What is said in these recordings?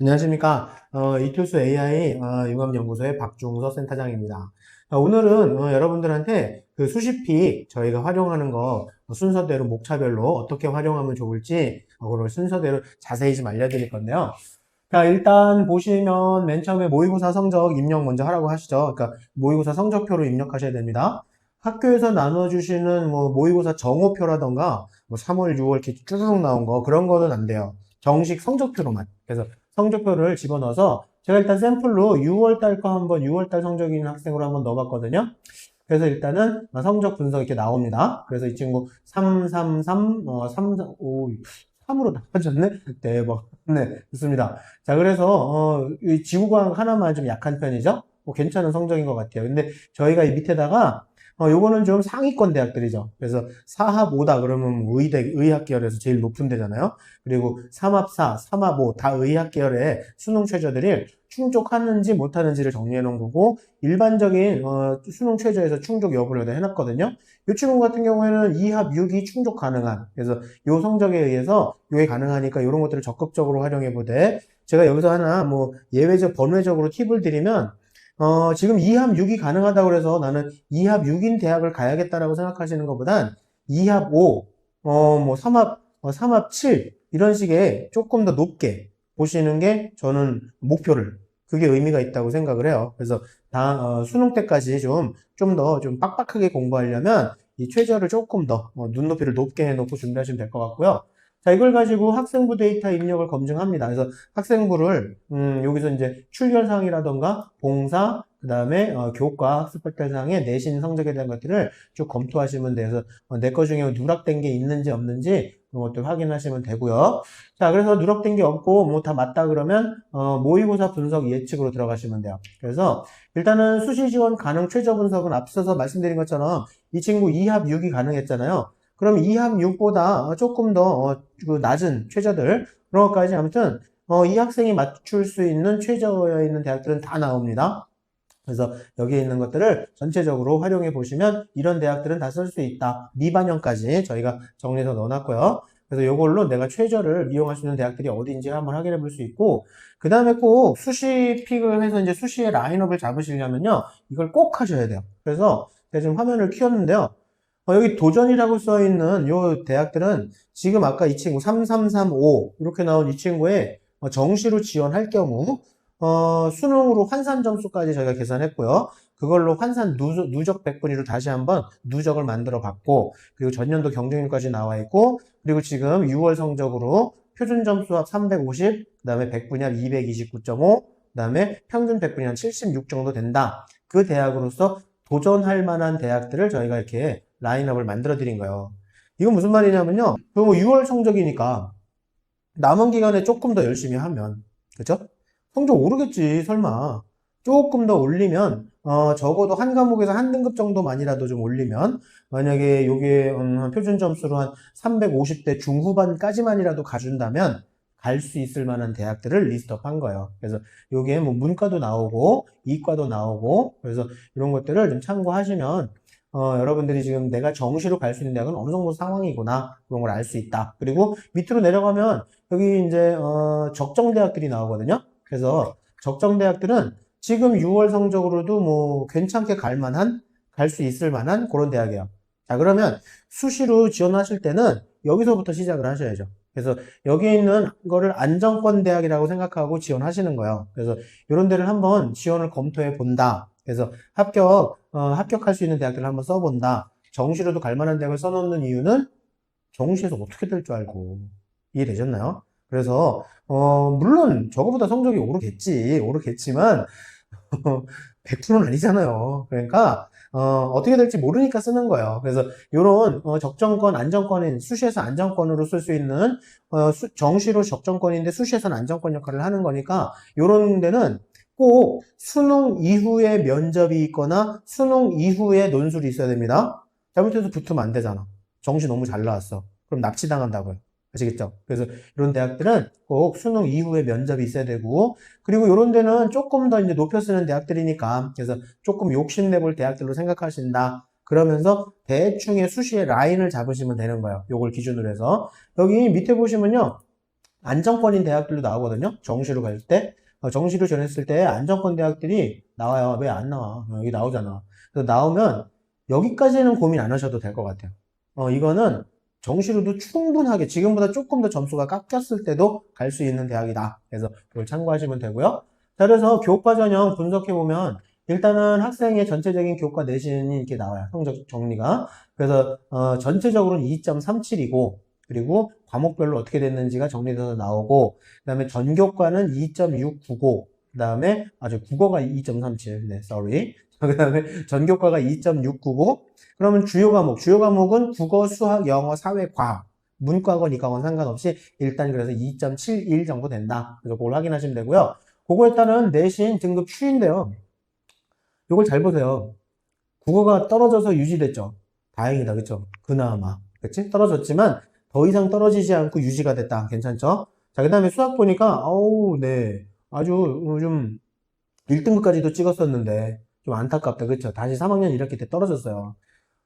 안녕하십니까. 이투스 AI 융합연구소의 박중서 센터장입니다. 오늘은 여러분들한테 그 수시픽 저희가 활용하는 거 순서대로 목차별로 어떻게 활용하면 좋을지 그걸 순서대로 자세히 좀 알려드릴 건데요. 자, 일단 보시면 맨 처음에 모의고사 성적 입력 먼저 하라고 하시죠. 그러니까 모의고사 성적표로 입력하셔야 됩니다. 학교에서 나눠주시는 뭐 모의고사 정오표라던가 뭐 3월, 6월 이렇게 쭈르륵 나온 거 그런 거는 안 돼요. 정식 성적표로만. 그래서 성적표를 집어넣어서 제가 일단 샘플로 6월달 거 한번 6월달 성적이 있는 학생으로 한번 넣어봤거든요. 그래서 일단은 성적 분석 이렇게 나옵니다. 그래서 이 친구 333, 335, 3으로 나빠졌네? 대박. 네, 좋습니다. 자, 그래서, 이 지구과학 하나만 좀 약한 편이죠? 뭐 괜찮은 성적인 것 같아요. 근데 저희가 이 밑에다가, 요거는 좀 상위권 대학들이죠. 그래서 4합 5다 그러면 의대, 의학 계열에서 제일 높은 데잖아요. 그리고 3합 4, 3합 5, 다 의학 계열의 수능 최저들이 충족하는지 못하는지를 정리해 놓은 거고, 일반적인, 수능 최저에서 충족 여부를 해놨거든요. 이 친구 같은 경우에는 2합 6이 충족 가능한, 그래서 요 성적에 의해서 요게 가능하니까 이런 것들을 적극적으로 활용해 보되, 제가 여기서 하나 뭐 예외적 번외적으로 팁을 드리면, 지금 2합 6이 가능하다고 해서 나는 2합 6인 대학을 가야겠다라고 생각하시는 것보단 2합 5, 뭐 3합 7 이런 식의 조금 더 높게 보시는 게 저는 목표를 그게 의미가 있다고 생각을 해요. 그래서 수능 때까지 좀 더 좀 빡빡하게 공부하려면 이 최저를 조금 더 눈높이를 높게 해놓고 준비하시면 될 것 같고요. 자, 이걸 가지고 학생부 데이터 입력을 검증합니다. 그래서 학생부를 여기서 이제 출결사항이라던가 봉사, 그 다음에 교과, 학습별 대상의 내신 성적에 대한 것들을 쭉 검토하시면 돼서 내 거 중에 누락된 게 있는지 없는지 그런 것들 확인하시면 되고요. 자, 그래서 누락된 게 없고 뭐 다 맞다 그러면 모의고사 분석 예측으로 들어가시면 돼요. 그래서 일단은 수시 지원 가능 최저 분석은 앞서서 말씀드린 것처럼 이 친구 2합 6이 가능했잖아요. 그럼 2합 6보다 조금 더 그 낮은 최저들 그런 것까지 아무튼 이 학생이 맞출 수 있는 최저에 있는 대학들은 다 나옵니다. 그래서 여기에 있는 것들을 전체적으로 활용해 보시면 이런 대학들은 다 쓸 수 있다. 미반영까지 저희가 정리해서 넣어놨고요. 그래서 이걸로 내가 최저를 이용할 수 있는 대학들이 어디인지 한번 확인해 볼 수 있고, 그 다음에 꼭 수시 픽을 해서 이제 수시의 라인업을 잡으시려면요. 이걸 꼭 하셔야 돼요. 그래서 제가 지금 화면을 키웠는데요. 여기 도전이라고 써 있는 요 대학들은 지금 아까 이 친구 3335 이렇게 나온 이 친구의 정시로 지원할 경우 수능으로 환산 점수까지 저희가 계산했고요. 그걸로 환산 누적 100분위로 다시 한번 누적을 만들어 봤고, 그리고 전년도 경쟁률까지 나와 있고, 그리고 지금 6월 성적으로 표준 점수 합 350, 그 다음에 100분위 합 229.5, 그 다음에 평균 100분위 한 76 정도 된다. 그 대학으로서 도전할 만한 대학들을 저희가 이렇게 라인업을 만들어 드린 거예요. 이건 무슨 말이냐면요. 뭐 6월 성적이니까 남은 기간에 조금 더 열심히 하면, 그죠? 성적 오르겠지, 설마. 조금 더 올리면, 적어도 한 과목에서 한 등급 정도만이라도 좀 올리면, 만약에 요게, 표준 점수로 한 350대 중후반까지만이라도 가준다면, 갈 수 있을 만한 대학들을 리스트업 한 거예요. 그래서 요게 뭐 문과도 나오고, 이과도 나오고, 그래서 이런 것들을 좀 참고하시면, 여러분들이 지금 내가 정시로 갈 수 있는 대학은 어느 정도 상황이구나, 그런 걸 알 수 있다. 그리고 밑으로 내려가면, 여기 이제, 적정 대학들이 나오거든요. 그래서 적정 대학들은 지금 6월 성적으로도 뭐 괜찮게 갈 수 있을 만한 그런 대학이에요. 자, 그러면 수시로 지원하실 때는 여기서부터 시작을 하셔야죠. 그래서 여기에 있는 거를 안정권 대학이라고 생각하고 지원하시는 거예요. 그래서 이런 데를 한번 지원을 검토해 본다. 그래서 합격할 수 있는 대학들을 한번 써본다. 정시로도 갈 만한 대학을 써놓는 이유는 정시에서 어떻게 될 줄 알고. 이해되셨나요? 그래서, 물론 저거보다 성적이 오르겠지만, 100%는 아니잖아요. 그러니까, 어떻게 될지 모르니까 쓰는 거예요. 그래서, 요런, 적정권, 안정권인, 수시에서 안정권으로 쓸 수 있는, 정시로 적정권인데 수시에서는 안정권 역할을 하는 거니까, 요런 데는 꼭 수능 이후에 면접이 있거나 수능 이후에 논술이 있어야 됩니다. 잘못해서 붙으면 안 되잖아. 정시 너무 잘 나왔어. 그럼 납치당한다고요. 아시겠죠? 그래서 이런 대학들은 꼭 수능 이후에 면접이 있어야 되고, 그리고 이런 데는 조금 더 이제 높여 쓰는 대학들이니까, 그래서 조금 욕심내볼 대학들로 생각하신다. 그러면서 대충의 수시의 라인을 잡으시면 되는 거예요. 요걸 기준으로 해서. 여기 밑에 보시면요. 안정권인 대학들도 나오거든요. 정시로 갈 때. 정시로 전했을 때 안정권 대학들이 나와요. 왜 안 나와? 여기 나오잖아. 그래서 나오면 여기까지는 고민 안 하셔도 될 것 같아요. 이거는 정시로도 충분하게 지금보다 조금 더 점수가 깎였을 때도 갈 수 있는 대학이다. 그래서 그걸 참고하시면 되고요. 자, 그래서 교과 전형 분석해보면 일단은 학생의 전체적인 교과 내신이 이렇게 나와요. 성적 정리가. 그래서 전체적으로는 2.37이고 그리고 과목별로 어떻게 됐는지가 정리돼서 나오고 그다음에 전교과는 2.695 그다음에 국어가 2.37 네, sorry. 그다음에 전교과가 2.695 그러면 주요 과목은 국어, 수학, 영어, 사회, 과학 문과건 이과건 상관없이 일단 그래서 2.71 정도 된다. 그래서 그걸 확인하시면 되고요. 그거에 따른 내신 등급 추인데요. 이걸 잘 보세요. 국어가 떨어져서 유지됐죠. 다행이다, 그쵸? 그나마. 그치? 떨어졌지만 더 이상 떨어지지 않고 유지가 됐다. 괜찮죠? 자, 그 다음에 수학 보니까, 어우, 네. 아주 좀 1등급까지도 찍었었는데 좀 안타깝다. 그쵸? 다시 3학년 1학기 때 떨어졌어요.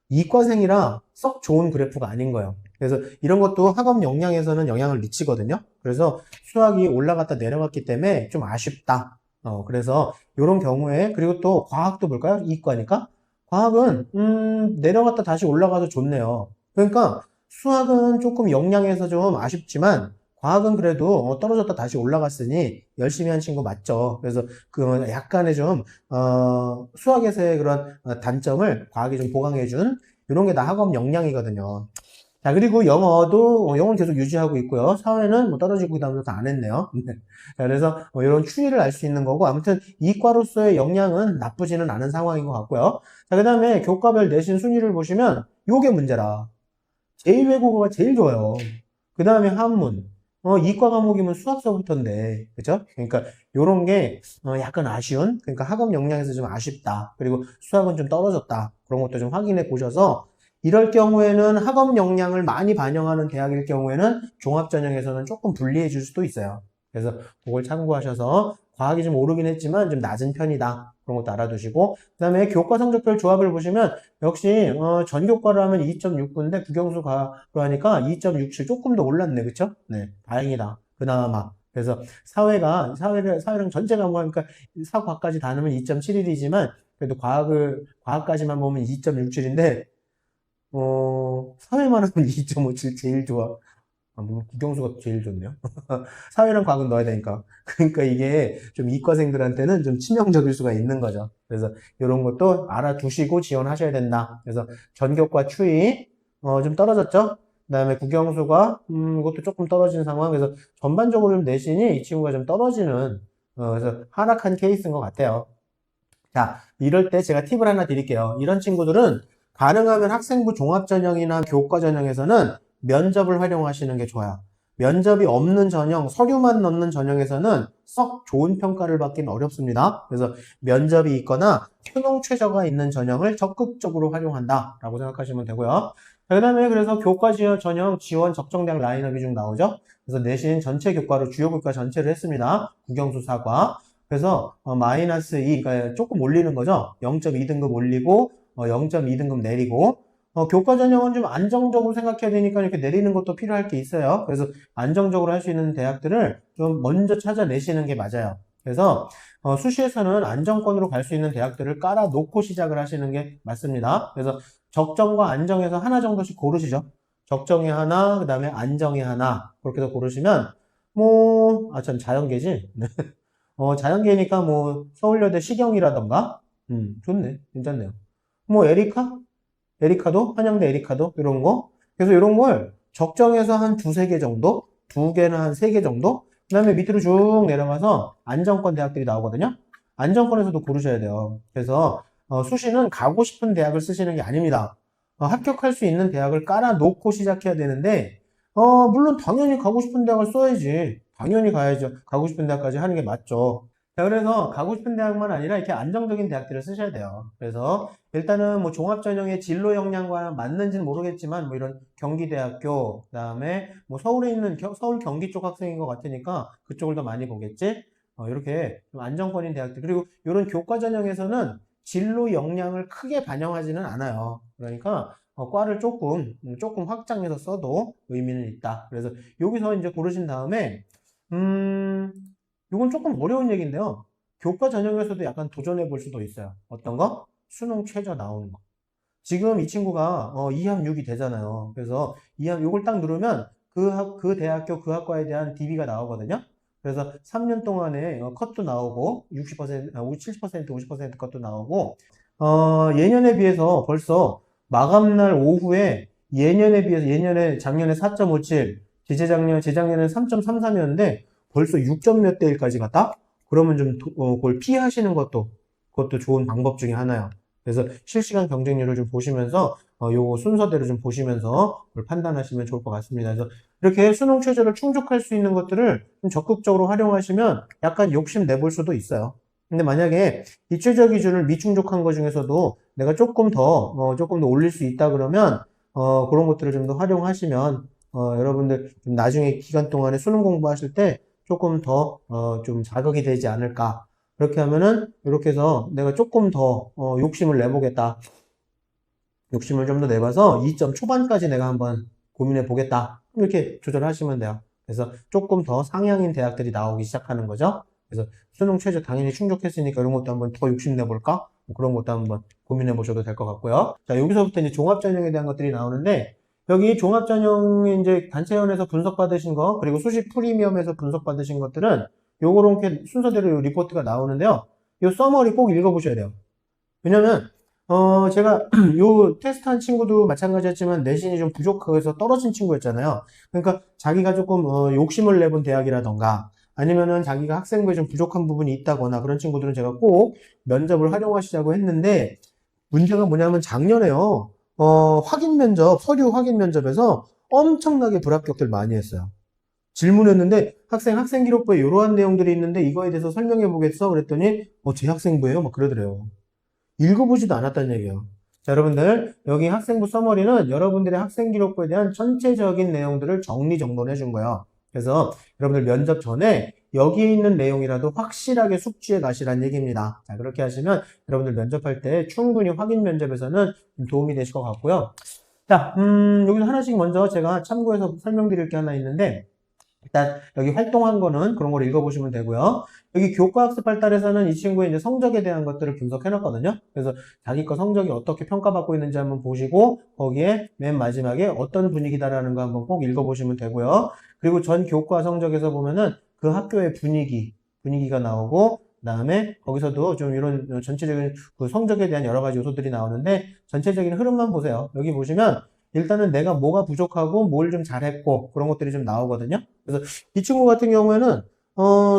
이과생이라 썩 좋은 그래프가 아닌 거예요. 그래서 이런 것도 학업 역량에서는 영향을 미치거든요. 그래서 수학이 올라갔다 내려갔기 때문에 좀 아쉽다. 그래서 이런 경우에 그리고 또 과학도 볼까요? 이과니까 과학은 내려갔다 다시 올라가도 좋네요. 그러니까 수학은 조금 역량에서 좀 아쉽지만 과학은 그래도 떨어졌다 다시 올라갔으니 열심히 한 친구 맞죠. 그래서 그 약간의 좀 수학에서의 그런 단점을 과학이 좀 보강해준 이런 게 다 학업 역량이거든요. 자, 그리고 영어는 계속 유지하고 있고요. 사회는 뭐 떨어지고 그다음부터 다 안 했네요. 자, 그래서 이런 추이를 알 수 있는 거고 아무튼 이과로서의 역량은 나쁘지는 않은 상황인 것 같고요. 자, 그다음에 교과별 내신 순위를 보시면 요게 문제라. 제2외국어가 제일 좋아요. 그 다음에 한문. 이과 과목이면 수학서부터인데, 그죠? 그러니까, 요런 게, 약간 아쉬운, 그러니까 학업 역량에서 좀 아쉽다. 그리고 수학은 좀 떨어졌다. 그런 것도 좀 확인해 보셔서, 이럴 경우에는 학업 역량을 많이 반영하는 대학일 경우에는 종합전형에서는 조금 불리해 줄 수도 있어요. 그래서 그걸 참고하셔서, 과학이 좀 오르긴 했지만 좀 낮은 편이다. 그런 것도 알아두시고, 그 다음에 교과 성적별 조합을 보시면, 역시 전교과를 하면 2.69인데 국영수과로 하니까 2.67 조금 더 올랐네, 그쵸? 네, 다행이다. 그나마. 그래서 사회랑 전체 과목하니까 사과까지 다 넣으면 2.71이지만 그래도 과학까지만 보면 2.67인데 사회만 하면 2.57 제일 좋아. 뭐 국영수가 제일 좋네요. 사회랑 과학은 넣어야 되니까. 그러니까 이게 좀 이과생들한테는 좀 치명적일 수가 있는 거죠. 그래서 이런 것도 알아두시고 지원하셔야 된다. 그래서 전교과 추이, 좀 떨어졌죠? 그 다음에 국영수가, 이것도 조금 떨어진 상황. 그래서 전반적으로 좀 내신이 이 친구가 좀 떨어지는, 그래서 하락한 케이스인 것 같아요. 자, 이럴 때 제가 팁을 하나 드릴게요. 이런 친구들은 가능하면 학생부 종합전형이나 교과전형에서는 면접을 활용하시는 게 좋아요. 면접이 없는 전형, 서류만 넣는 전형에서는 썩 좋은 평가를 받기는 어렵습니다. 그래서 면접이 있거나 수능 최저가 있는 전형을 적극적으로 활용한다라고 생각하시면 되고요. 그 다음에 그래서 교과 전형 지원 적정대학 라인업이 좀 나오죠. 그래서 내신 전체 교과로 주요 교과 전체를 했습니다. 국영수 사과. 그래서 마이너스 2, 그러니까 조금 올리는 거죠. 0.2등급 올리고 0.2등급 내리고 교과 전형은 좀 안정적으로 생각해야 되니까 이렇게 내리는 것도 필요할 게 있어요. 그래서 안정적으로 할 수 있는 대학들을 좀 먼저 찾아내시는 게 맞아요. 그래서 수시에서는 안정권으로 갈 수 있는 대학들을 깔아놓고 시작을 하시는 게 맞습니다. 그래서 적정과 안정에서 하나 정도씩 고르시죠. 적정에 하나, 그 다음에 안정에 하나 그렇게 해서 고르시면 참 자연계지? 자연계니까 뭐 서울여대 시경이라던가 좋네. 괜찮네요. 뭐 에리카도 한양대 에리카도 이런 거. 그래서 이런 걸 적정해서 한 두세 개 정도, 두 개나 한 세 개 정도. 그다음에 밑으로 쭉 내려가서 안정권 대학들이 나오거든요. 안정권에서도 고르셔야 돼요. 그래서 수시는 가고 싶은 대학을 쓰시는 게 아닙니다. 합격할 수 있는 대학을 깔아놓고 시작해야 되는데 물론 당연히 가고 싶은 대학을 써야지. 당연히 가야죠. 가고 싶은 대학까지 하는 게 맞죠. 자, 그래서 가고 싶은 대학만 아니라 이렇게 안정적인 대학들을 쓰셔야 돼요. 그래서 일단은 뭐 종합전형의 진로 역량과 맞는지는 모르겠지만 뭐 이런 경기대학교, 그다음에 뭐 서울에 있는 서울 경기 쪽 학생인 것 같으니까 그쪽을 더 많이 보겠지. 이렇게 좀 안정권인 대학들 그리고 이런 교과 전형에서는 진로 역량을 크게 반영하지는 않아요. 그러니까 과를 조금 확장해서 써도 의미는 있다. 그래서 여기서 이제 고르신 다음에 음, 이건 조금 어려운 얘기인데요. 교과 전형에서도 약간 도전해 볼 수도 있어요. 어떤 거? 수능 최저 나오는 거. 지금 이 친구가 2합 6이 되잖아요. 그래서 2합 요걸 딱 누르면 그 대학교 그 학과에 대한 DB가 나오거든요. 그래서 3년 동안에 컷도 나오고 60%, 70%, 50% 컷도 나오고 예년에 비해서 벌써 마감날 오후에 예년에 비해서 예년에 작년에 4.57, 재작년에 3.33이었는데 벌써 6점 몇 대 1까지 갔다? 그러면 좀 그걸 피하시는 그것도 좋은 방법 중에 하나예요. 그래서 실시간 경쟁률을 좀 보시면서 요 순서대로 좀 보시면서 그걸 판단하시면 좋을 것 같습니다. 그래서 이렇게 수능 최저를 충족할 수 있는 것들을 좀 적극적으로 활용하시면 약간 욕심 내볼 수도 있어요. 근데 만약에 이 최저 기준을 미충족한 것 중에서도 내가 조금 더 올릴 수 있다 그러면 그런 것들을 좀 더 활용하시면 여러분들 좀 나중에 기간 동안에 수능 공부하실 때 조금 더 좀 자극이 되지 않을까. 그렇게 하면은 이렇게 해서 내가 조금 더 욕심을 내보겠다. 욕심을 좀 더 내봐서 2점 초반까지 내가 한번 고민해 보겠다. 이렇게 조절하시면 돼요. 그래서 조금 더 상향인 대학들이 나오기 시작하는 거죠. 그래서 수능 최저 당연히 충족했으니까 이런 것도 한번 더 욕심내 볼까? 뭐 그런 것도 한번 고민해 보셔도 될 것 같고요. 자, 여기서부터 이제 종합전형에 대한 것들이 나오는데 여기 종합전형이 이제 단체연에서 분석받으신 거 그리고 수시 프리미엄에서 분석받으신 것들은 요렇게 순서대로 리포트가 나오는데요. 요 서머리 꼭 읽어보셔야 돼요. 왜냐면 제가 요 테스트한 친구도 마찬가지였지만 내신이 좀 부족해서 떨어진 친구였잖아요. 그러니까 자기가 조금 욕심을 내본 대학이라던가 아니면은 자기가 학생부에 좀 부족한 부분이 있다거나 그런 친구들은 제가 꼭 면접을 활용하시자고 했는데 문제가 뭐냐면 작년에요. 확인 면접, 서류 확인 면접에서 엄청나게 불합격들 많이 했어요. 질문했는데 학생 기록부에 이러한 내용들이 있는데 이거에 대해서 설명해 보겠어? 그랬더니 제 학생부예요? 막 그러더래요. 읽어보지도 않았다는 얘기예요. 자, 여러분들 여기 학생부 서머리는 여러분들의 학생 기록부에 대한 전체적인 내용들을 정리정돈해 준 거예요. 그래서 여러분들 면접 전에 여기 있는 내용이라도 확실하게 숙지해 가시라는 얘기입니다. 자, 그렇게 하시면 여러분들 면접할 때 충분히 확인 면접에서는 좀 도움이 되실 것 같고요. 자, 여기서 하나씩 먼저 제가 참고해서 설명드릴 게 하나 있는데 일단 여기 활동한 거는 그런 걸 읽어보시면 되고요. 여기 교과학습 발달에서는 이 친구의 이제 성적에 대한 것들을 분석해 놨거든요. 그래서 자기 거 성적이 어떻게 평가받고 있는지 한번 보시고 거기에 맨 마지막에 어떤 분위기다라는 거 한번 꼭 읽어보시면 되고요. 그리고 전 교과 성적에서 보면은 그 학교의 분위기가 나오고 그다음에 거기서도 좀 이런 전체적인 그 성적에 대한 여러 가지 요소들이 나오는데 전체적인 흐름만 보세요. 여기 보시면 일단은 내가 뭐가 부족하고 뭘 좀 잘했고 그런 것들이 좀 나오거든요. 그래서 이 친구 같은 경우에는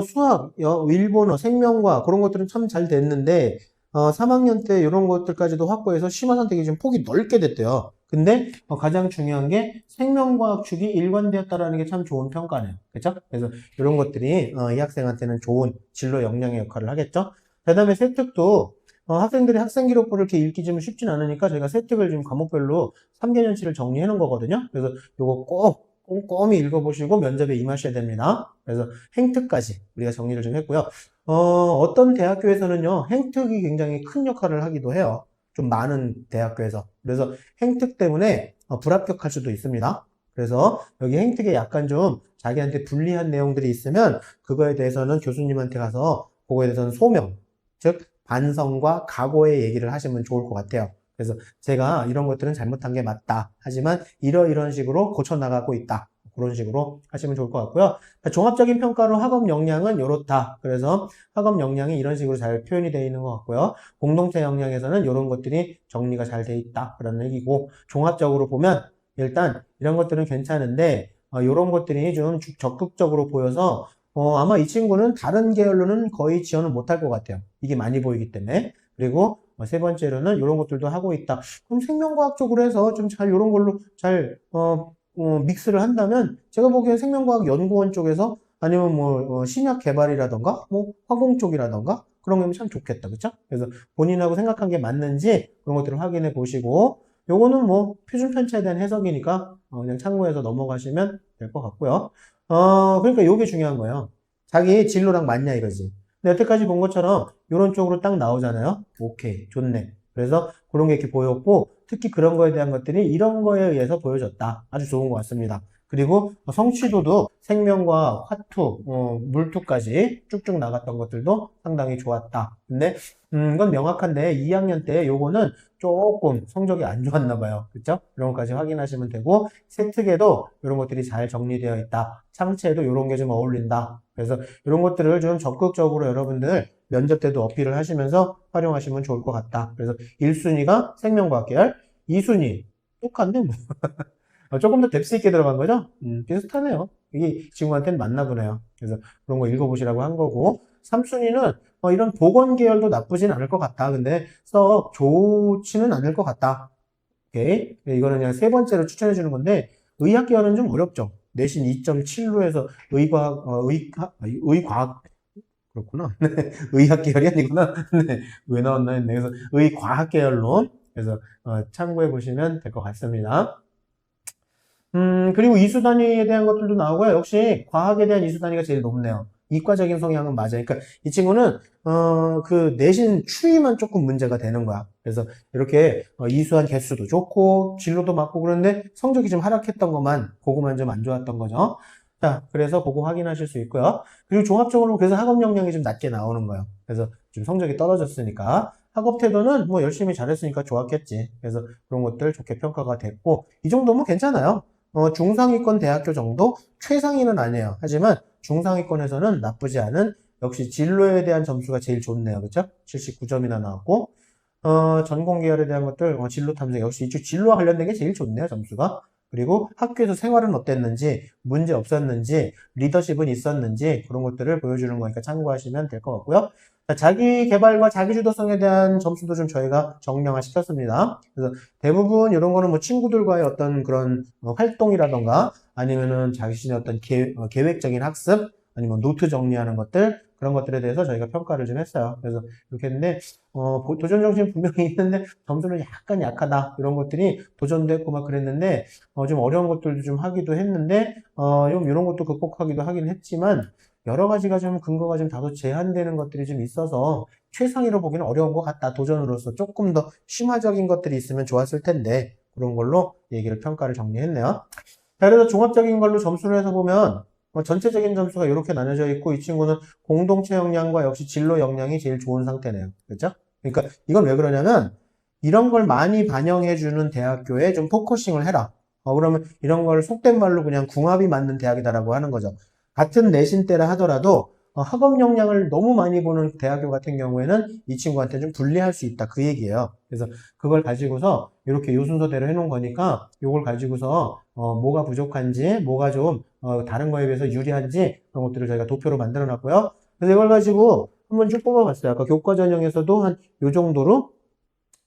수학, 일본어, 생명과 그런 것들은 참 잘 됐는데 3학년 때 이런 것들까지도 확보해서 심화 선택이 좀 폭이 넓게 됐대요. 근데 가장 중요한 게 생명과학 축이 일관되었다라는 게 참 좋은 평가네요. 그렇죠? 그래서 이런 것들이 이 학생한테는 좋은 진로 역량의 역할을 하겠죠. 그다음에 세특도 학생들이 학생 기록부를 이렇게 읽기 좀 쉽진 않으니까 저희가 세특을 지금 과목별로 3개년치를 정리해 놓은 거거든요. 그래서 이거 꼭 꼼꼼히 읽어보시고 면접에 임하셔야 됩니다. 그래서 행특까지 우리가 정리를 좀 했고요. 어떤 대학교에서는요, 행특이 굉장히 큰 역할을 하기도 해요. 좀 많은 대학교에서. 그래서 행특 때문에 불합격할 수도 있습니다. 그래서 여기 행특에 약간 좀 자기한테 불리한 내용들이 있으면 그거에 대해서는 교수님한테 가서 그거에 대해서는 소명, 즉 반성과 각오의 얘기를 하시면 좋을 것 같아요. 그래서 제가 이런 것들은 잘못한 게 맞다. 하지만 이런 식으로 고쳐나가고 있다. 그런 식으로 하시면 좋을 것 같고요. 종합적인 평가로 학업 역량은 이렇다. 그래서 학업 역량이 이런 식으로 잘 표현이 되어 있는 것 같고요. 공동체 역량에서는 이런 것들이 정리가 잘 되어 있다. 그런 얘기고 종합적으로 보면 일단 이런 것들은 괜찮은데 이런 것들이 좀 적극적으로 보여서 아마 이 친구는 다른 계열로는 거의 지원을 못할 것 같아요. 이게 많이 보이기 때문에. 그리고 세 번째로는 이런 것들도 하고 있다. 그럼 생명과학 쪽으로 해서 좀 잘 이런 걸로 잘 믹스를 한다면 제가 보기엔 생명과학 연구원 쪽에서 아니면 뭐 신약 개발이라던가 뭐 화공 쪽이라던가 그런 거면 참 좋겠다. 그쵸? 그래서 본인하고 생각한 게 맞는지 그런 것들을 확인해 보시고 요거는 뭐 표준 편차에 대한 해석이니까 그냥 참고해서 넘어가시면 될 것 같고요. 그러니까 요게 중요한 거예요. 자기 진로랑 맞냐 이거지. 근데 여태까지 본 것처럼 이런 쪽으로 딱 나오잖아요. 오케이, 좋네. 그래서 그런 게 이렇게 보였고 특히 그런 거에 대한 것들이 이런 거에 의해서 보여졌다. 아주 좋은 것 같습니다. 그리고 성취도도 생명과 화투, 물투까지 쭉쭉 나갔던 것들도 상당히 좋았다. 근데 이건 명확한데 2학년 때 요거는 조금 성적이 안 좋았나 봐요. 그쵸? 이런 것까지 확인하시면 되고, 세특에도 이런 것들이 잘 정리되어 있다. 창체에도 이런 게 좀 어울린다. 그래서 이런 것들을 좀 적극적으로 여러분들 면접 때도 어필을 하시면서 활용하시면 좋을 것 같다. 그래서 1순위가 생명과학 계열, 2순위 똑같네 뭐. 조금 더 뎁스 있게 들어간 거죠? 비슷하네요. 이게 친구한테는 맞나 보네요. 그래서 그런 거 읽어보시라고 한 거고, 3순위는 이런 보건 계열도 나쁘진 않을 것 같다. 근데 썩 좋지는 않을 것 같다. 오케이. 이거는 그냥 세 번째로 추천해 주는 건데, 의학 계열은 좀 어렵죠. 내신 2.7로 해서 의과학, 그렇구나. 의학 계열이 아니구나. 네. 왜 나왔나 했네. 그래서 의과학 계열로. 그래서 참고해 보시면 될 것 같습니다. 그리고 이수 단위에 대한 것들도 나오고요. 역시 과학에 대한 이수 단위가 제일 높네요. 이과적인 성향은 맞아요. 그러니까 이 친구는 그 내신 추이만 조금 문제가 되는 거야. 그래서 이렇게 이수한 개수도 좋고 진로도 맞고 그런데 성적이 좀 하락했던 그거만 좀 안 좋았던 거죠. 자, 그래서 그거 확인하실 수 있고요. 그리고 종합적으로 그래서 학업 역량이 좀 낮게 나오는 거예요. 그래서 좀 성적이 떨어졌으니까 학업 태도는 뭐 열심히 잘했으니까 좋았겠지. 그래서 그런 것들 좋게 평가가 됐고 이 정도면 괜찮아요. 중상위권 대학교 정도? 최상위는 아니에요. 하지만 중상위권에서는 나쁘지 않은 역시 진로에 대한 점수가 제일 좋네요. 그쵸? 79점이나 나왔고 전공 계열에 대한 것들 진로 탐색 역시 이쪽 진로와 관련된 게 제일 좋네요. 점수가. 그리고 학교에서 생활은 어땠는지 문제 없었는지 리더십은 있었는지 그런 것들을 보여주는 거니까 참고하시면 될 것 같고요. 자기 개발과 자기 주도성에 대한 점수도 좀 저희가 정량화 시켰습니다. 그래서 대부분 이런 거는 뭐 친구들과의 어떤 그런 활동이라던가 아니면은 자신의 어떤 계획적인 학습 아니면 노트 정리하는 것들 그런 것들에 대해서 저희가 평가를 좀 했어요. 그래서 이렇게 했는데 도전 정신 분명히 있는데 점수는 약간 약하다 이런 것들이 도전도 했고 막 그랬는데 좀 어려운 것들도 좀 하기도 했는데 좀 이런 것도 극복하기도 하긴 했지만 여러 가지가 좀 근거가 좀 다소 제한되는 것들이 좀 있어서 최상위로 보기는 어려운 것 같다. 도전으로서 조금 더 심화적인 것들이 있으면 좋았을 텐데 그런 걸로 얘기를 평가를 정리했네요. 자, 그래서 종합적인 걸로 점수를 해서 보면 전체적인 점수가 이렇게 나눠져 있고 이 친구는 공동체 역량과 역시 진로 역량이 제일 좋은 상태네요. 그렇죠? 그러니까 이건 왜 그러냐면 이런 걸 많이 반영해주는 대학교에 좀 포커싱을 해라. 그러면 이런 걸 속된 말로 그냥 궁합이 맞는 대학이다라고 하는 거죠. 같은 내신대라 하더라도 학업 역량을 너무 많이 보는 대학교 같은 경우에는 이 친구한테 좀 불리할 수 있다. 그 얘기예요. 그래서 그걸 가지고서 이렇게 요 순서대로 해놓은 거니까 이걸 가지고서 뭐가 부족한지 뭐가 좀 다른 거에 비해서 유리한지 그런 것들을 저희가 도표로 만들어 놨고요. 그래서 이걸 가지고 한번 쭉 뽑아봤어요. 아까 교과 전형에서도 한 요 정도로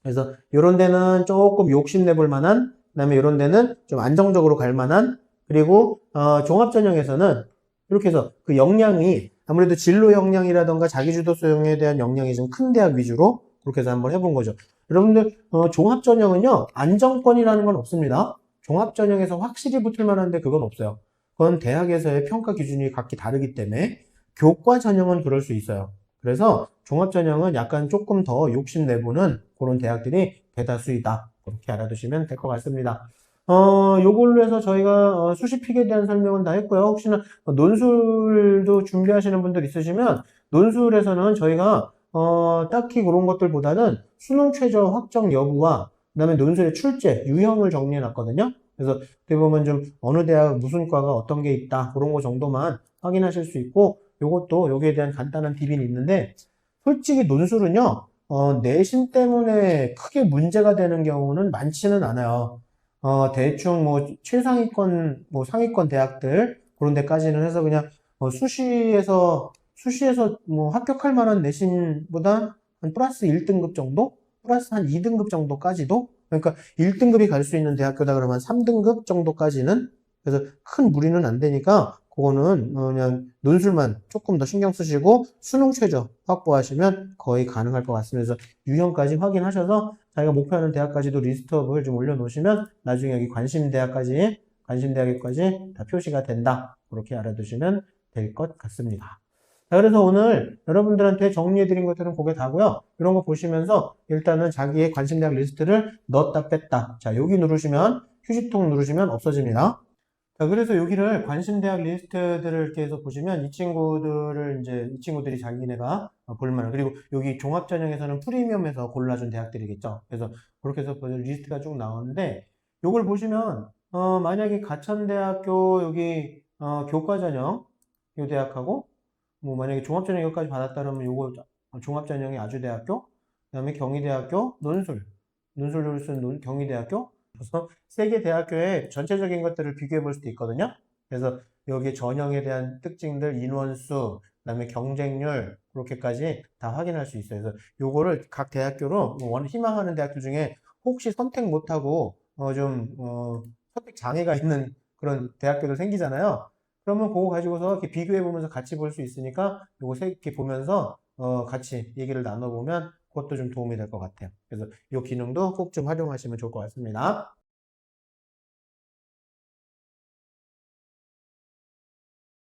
그래서 이런 데는 조금 욕심내볼 만한 그다음에 이런 데는 좀 안정적으로 갈 만한 그리고 종합 전형에서는 이렇게 해서 그 역량이 아무래도 진로 역량이라던가 자기주도성에 대한 역량이 좀 큰 대학 위주로 그렇게 해서 한번 해본 거죠. 여러분들 종합 전형은요 안정권이라는 건 없습니다. 종합 전형에서 확실히 붙을 만한데 그건 없어요. 그건 대학에서의 평가 기준이 각기 다르기 때문에 교과 전형은 그럴 수 있어요. 그래서 종합 전형은 약간 조금 더 욕심내보는 그런 대학들이 대다수이다. 그렇게 알아두시면 될 것 같습니다. 요걸로 해서 저희가 수시픽에 대한 설명은 다 했고요. 혹시나 논술도 준비하시는 분들 있으시면 논술에서는 저희가 딱히 그런 것들보다는 수능 최저 확정 여부와 그다음에 논술의 출제, 유형을 정리해 놨거든요. 그래서 어떻게 보면 좀 어느 대학 무슨 과가 어떤 게 있다 그런 거 정도만 확인하실 수 있고 요것도 여기에 대한 간단한 팁이 있는데 솔직히 논술은요 내신 때문에 크게 문제가 되는 경우는 많지는 않아요. 대충 뭐 최상위권 뭐 상위권 대학들 그런 데까지는 해서 그냥 수시에서 뭐 합격할 만한 내신보다 한 플러스 1등급 정도? 플러스 한 2등급 정도까지도? 그러니까 1등급이 갈 수 있는 대학교다 그러면 3등급 정도까지는 그래서 큰 무리는 안 되니까 그거는 그냥 논술만 조금 더 신경 쓰시고 수능 최저 확보하시면 거의 가능할 것 같습니다. 그래서 유형까지 확인하셔서 자기가 목표하는 대학까지도 리스트업을 좀 올려놓으시면 나중에 여기 관심 대학까지 다 표시가 된다. 그렇게 알아두시면 될 것 같습니다. 자, 그래서 오늘 여러분들한테 정리해드린 것들은 그게 다고요. 이런 거 보시면서 일단은 자기의 관심대학 리스트를 넣었다 뺐다. 자, 여기 누르시면 휴지통 누르시면 없어집니다. 자, 그래서 여기를 관심대학 리스트들을 이렇게 해서 보시면 이 친구들이 자기네가 볼만한, 그리고 여기 종합전형에서는 프리미엄에서 골라준 대학들이겠죠. 그래서 그렇게 해서 리스트가 쭉 나오는데, 요걸 보시면, 만약에 가천대학교 여기, 교과전형, 요 대학하고, 뭐 만약에 종합전형 여기까지 받았다 그러면 요거 종합전형이 아주대학교, 그 다음에 경희대학교, 논술을 쓴 경희대학교, 그래서 세 개 대학교의 전체적인 것들을 비교해 볼 수도 있거든요. 그래서 여기 전형에 대한 특징들, 인원수, 그다음에 경쟁률, 그렇게까지 다 확인할 수 있어요. 그래서 요거를 각 대학교로 희망하는 대학교 중에 혹시 선택 못하고 선택 장애가 있는 그런 대학교도 생기잖아요. 그러면 그거 가지고서 이렇게 비교해 보면서 같이 볼 수 있으니까 요거 세 개 보면서 같이 얘기를 나눠보면 그것도 좀 도움이 될 것 같아요. 그래서 이 기능도 꼭 좀 활용하시면 좋을 것 같습니다.